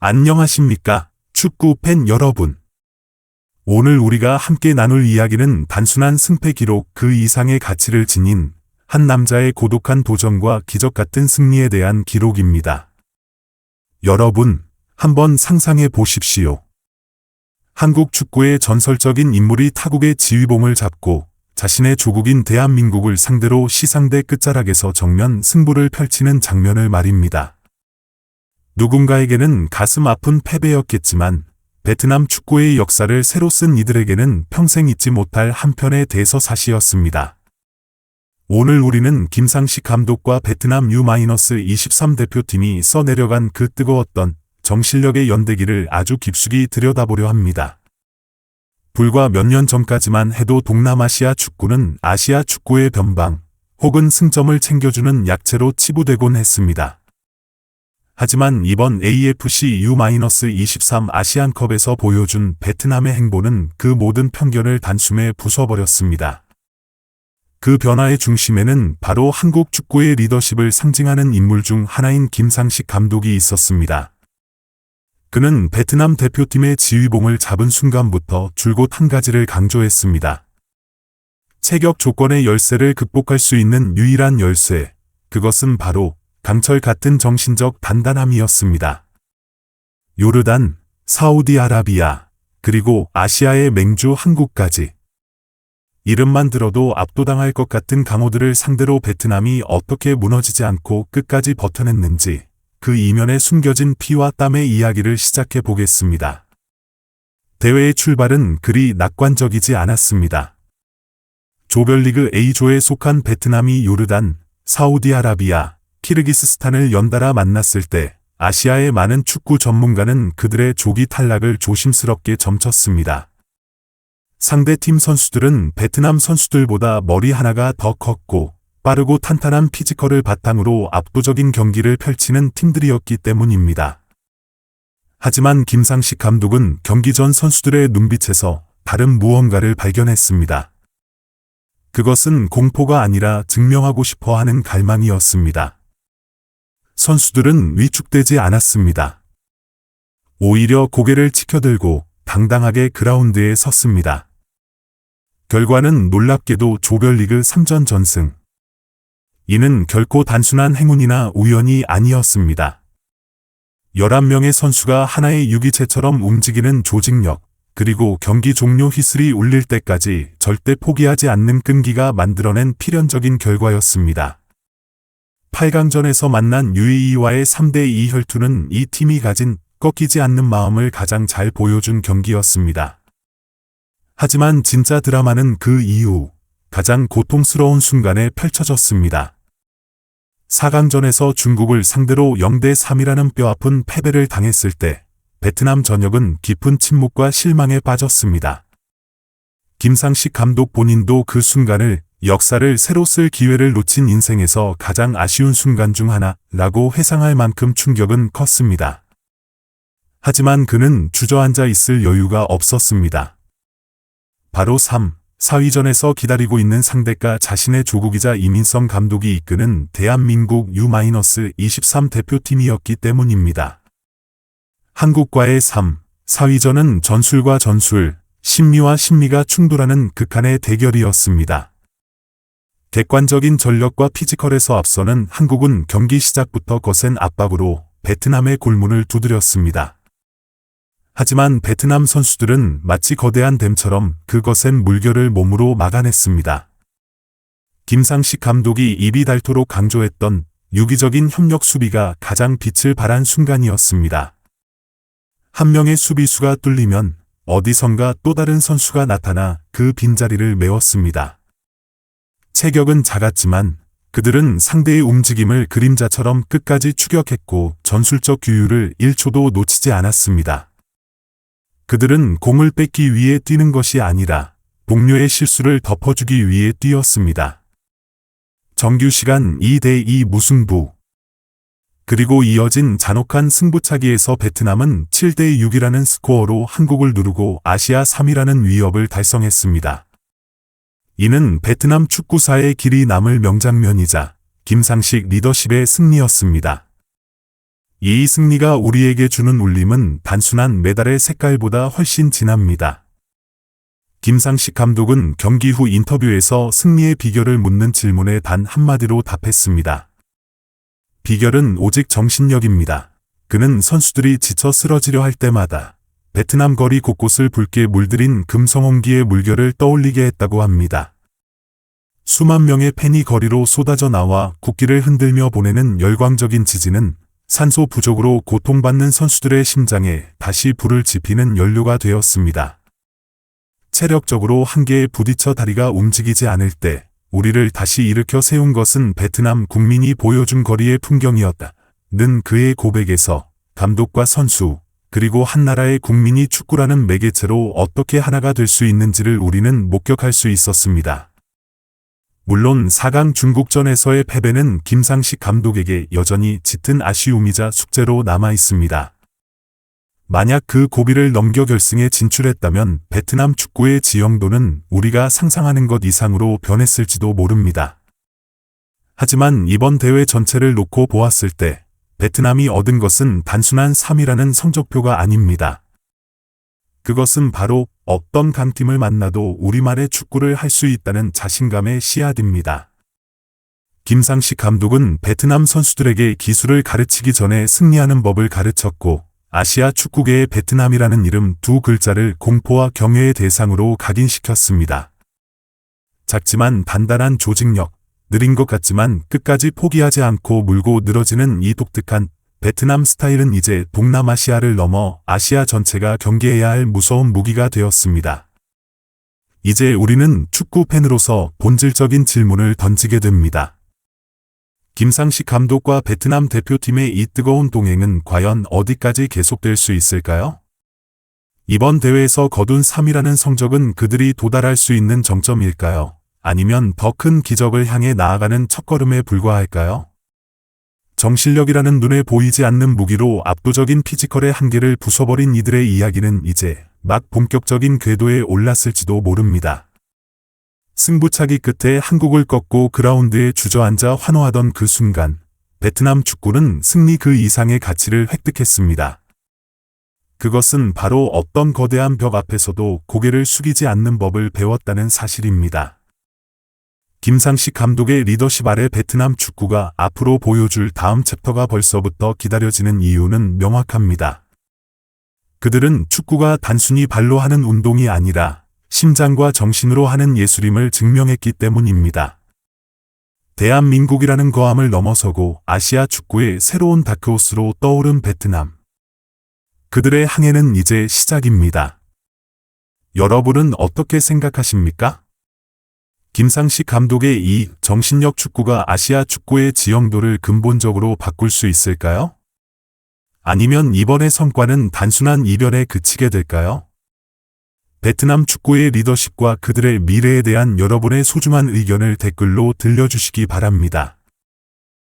안녕하십니까, 축구 팬 여러분. 오늘 우리가 함께 나눌 이야기는 단순한 승패 기록 그 이상의 가치를 지닌 한 남자의 고독한 도전과 기적 같은 승리에 대한 기록입니다. 여러분, 한번 상상해 보십시오. 한국 축구의 전설적인 인물이 타국의 지휘봉을 잡고 자신의 조국인 대한민국을 상대로 시상대 끝자락에서 정면 승부를 펼치는 장면을 말입니다. 누군가에게는 가슴 아픈 패배였겠지만 베트남 축구의 역사를 새로 쓴 이들에게는 평생 잊지 못할 한편의 대서사시였습니다. 오늘 우리는 김상식 감독과 베트남 U-23 대표팀이 써내려간 그 뜨거웠던 정실력의 연대기를 아주 깊숙이 들여다보려 합니다. 불과 몇 년 전까지만 해도 동남아시아 축구는 아시아 축구의 변방 혹은 승점을 챙겨주는 약체로 치부되곤 했습니다. 하지만 이번 AFC U-23 아시안컵에서 보여준 베트남의 행보는 그 모든 편견을 단숨에 부숴버렸습니다. 그 변화의 중심에는 바로 한국 축구의 리더십을 상징하는 인물 중 하나인 김상식 감독이 있었습니다. 그는 베트남 대표팀의 지휘봉을 잡은 순간부터 줄곧 한 가지를 강조했습니다. 체격 조건의 열쇠를 극복할 수 있는 유일한 열쇠, 그것은 바로 강철 같은 정신적 단단함이었습니다. 요르단, 사우디아라비아, 그리고 아시아의 맹주 한국까지. 이름만 들어도 압도당할 것 같은 강호들을 상대로 베트남이 어떻게 무너지지 않고 끝까지 버텨냈는지 그 이면에 숨겨진 피와 땀의 이야기를 시작해 보겠습니다. 대회의 출발은 그리 낙관적이지 않았습니다. 조별리그 A조에 속한 베트남이 요르단, 사우디아라비아, 키르기스스탄을 연달아 만났을 때 아시아의 많은 축구 전문가는 그들의 조기 탈락을 조심스럽게 점쳤습니다. 상대팀 선수들은 베트남 선수들보다 머리 하나가 더 컸고 빠르고 탄탄한 피지컬을 바탕으로 압도적인 경기를 펼치는 팀들이었기 때문입니다. 하지만 김상식 감독은 경기 전 선수들의 눈빛에서 다른 무언가를 발견했습니다. 그것은 공포가 아니라 증명하고 싶어 하는 갈망이었습니다. 선수들은 위축되지 않았습니다. 오히려 고개를 치켜들고 당당하게 그라운드에 섰습니다. 결과는 놀랍게도 조별리그 3전 전승. 이는 결코 단순한 행운이나 우연이 아니었습니다. 11명의 선수가 하나의 유기체처럼 움직이는 조직력, 그리고 경기 종료 휘슬이 울릴 때까지 절대 포기하지 않는 끈기가 만들어낸 필연적인 결과였습니다. 8강전에서 만난 UAE와의 3대2 혈투는 이 팀이 가진 꺾이지 않는 마음을 가장 잘 보여준 경기였습니다. 하지만 진짜 드라마는 그 이후 가장 고통스러운 순간에 펼쳐졌습니다. 4강전에서 중국을 상대로 0대3이라는 뼈아픈 패배를 당했을 때 베트남 전역은 깊은 침묵과 실망에 빠졌습니다. 김상식 감독 본인도 그 순간을 역사를 새로 쓸 기회를 놓친 인생에서 가장 아쉬운 순간 중 하나라고 회상할 만큼 충격은 컸습니다. 하지만 그는 주저앉아 있을 여유가 없었습니다. 바로 3, 4위전에서 기다리고 있는 상대가 자신의 조국이자 이민성 감독이 이끄는 대한민국 U-23 대표팀이었기 때문입니다. 한국과의 3, 4위전은 전술과 전술, 심리와 심리가 충돌하는 극한의 대결이었습니다. 객관적인 전력과 피지컬에서 앞서는 한국은 경기 시작부터 거센 압박으로 베트남의 골문을 두드렸습니다. 하지만 베트남 선수들은 마치 거대한 댐처럼 그 거센 물결을 몸으로 막아냈습니다. 김상식 감독이 입이 닳도록 강조했던 유기적인 협력 수비가 가장 빛을 발한 순간이었습니다. 한 명의 수비수가 뚫리면 어디선가 또 다른 선수가 나타나 그 빈자리를 메웠습니다. 체격은 작았지만 그들은 상대의 움직임을 그림자처럼 끝까지 추격했고 전술적 규율을 1초도 놓치지 않았습니다. 그들은 공을 뺏기 위해 뛰는 것이 아니라 동료의 실수를 덮어주기 위해 뛰었습니다. 정규 시간 2대2 무승부. 그리고 이어진 잔혹한 승부차기에서 베트남은 7대6이라는 스코어로 한국을 누르고 아시아 3위라는 위협을 달성했습니다. 이는 베트남 축구사의 길이 남을 명장면이자 김상식 리더십의 승리였습니다. 이 승리가 우리에게 주는 울림은 단순한 메달의 색깔보다 훨씬 진합니다. 김상식 감독은 경기 후 인터뷰에서 승리의 비결을 묻는 질문에 단 한마디로 답했습니다. 비결은 오직 정신력입니다. 그는 선수들이 지쳐 쓰러지려 할 때마다 베트남 거리 곳곳을 붉게 물들인 금성홍기의 물결을 떠올리게 했다고 합니다. 수만 명의 팬이 거리로 쏟아져 나와 국기를 흔들며 보내는 열광적인 지지는 산소 부족으로 고통받는 선수들의 심장에 다시 불을 지피는 연료가 되었습니다. 체력적으로 한계에 부딪혀 다리가 움직이지 않을 때 우리를 다시 일으켜 세운 것은 베트남 국민이 보여준 거리의 풍경이었다. 는 그의 고백에서 감독과 선수, 그리고 한 나라의 국민이 축구라는 매개체로 어떻게 하나가 될 수 있는지를 우리는 목격할 수 있었습니다. 물론 4강 중국전에서의 패배는 김상식 감독에게 여전히 짙은 아쉬움이자 숙제로 남아 있습니다. 만약 그 고비를 넘겨 결승에 진출했다면 베트남 축구의 지형도는 우리가 상상하는 것 이상으로 변했을지도 모릅니다. 하지만 이번 대회 전체를 놓고 보았을 때 베트남이 얻은 것은 단순한 3위라는 성적표가 아닙니다. 그것은 바로 어떤 강팀을 만나도 우리만의 축구를 할 수 있다는 자신감의 씨앗입니다. 김상식 감독은 베트남 선수들에게 기술을 가르치기 전에 승리하는 법을 가르쳤고 아시아 축구계의 베트남이라는 이름 두 글자를 공포와 경외의 대상으로 각인시켰습니다. 작지만 단단한 조직력, 느린 것 같지만 끝까지 포기하지 않고 물고 늘어지는 이 독특한 베트남 스타일은 이제 동남아시아를 넘어 아시아 전체가 경계해야 할 무서운 무기가 되었습니다. 이제 우리는 축구 팬으로서 본질적인 질문을 던지게 됩니다. 김상식 감독과 베트남 대표팀의 이 뜨거운 동행은 과연 어디까지 계속될 수 있을까요? 이번 대회에서 거둔 3위라는 성적은 그들이 도달할 수 있는 정점일까요? 아니면 더 큰 기적을 향해 나아가는 첫걸음에 불과할까요? 정실력이라는 눈에 보이지 않는 무기로 압도적인 피지컬의 한계를 부숴버린 이들의 이야기는 이제 막 본격적인 궤도에 올랐을지도 모릅니다. 승부차기 끝에 한국을 꺾고 그라운드에 주저앉아 환호하던 그 순간, 베트남 축구는 승리 그 이상의 가치를 획득했습니다. 그것은 바로 어떤 거대한 벽 앞에서도 고개를 숙이지 않는 법을 배웠다는 사실입니다. 김상식 감독의 리더십 아래 베트남 축구가 앞으로 보여줄 다음 챕터가 벌써부터 기다려지는 이유는 명확합니다. 그들은 축구가 단순히 발로 하는 운동이 아니라 심장과 정신으로 하는 예술임을 증명했기 때문입니다. 대한민국이라는 거함을 넘어서고 아시아 축구의 새로운 다크호스로 떠오른 베트남. 그들의 항해는 이제 시작입니다. 여러분은 어떻게 생각하십니까? 김상식 감독의 이 정신력 축구가 아시아 축구의 지형도를 근본적으로 바꿀 수 있을까요? 아니면 이번의 성과는 단순한 이변에 그치게 될까요? 베트남 축구의 리더십과 그들의 미래에 대한 여러분의 소중한 의견을 댓글로 들려주시기 바랍니다.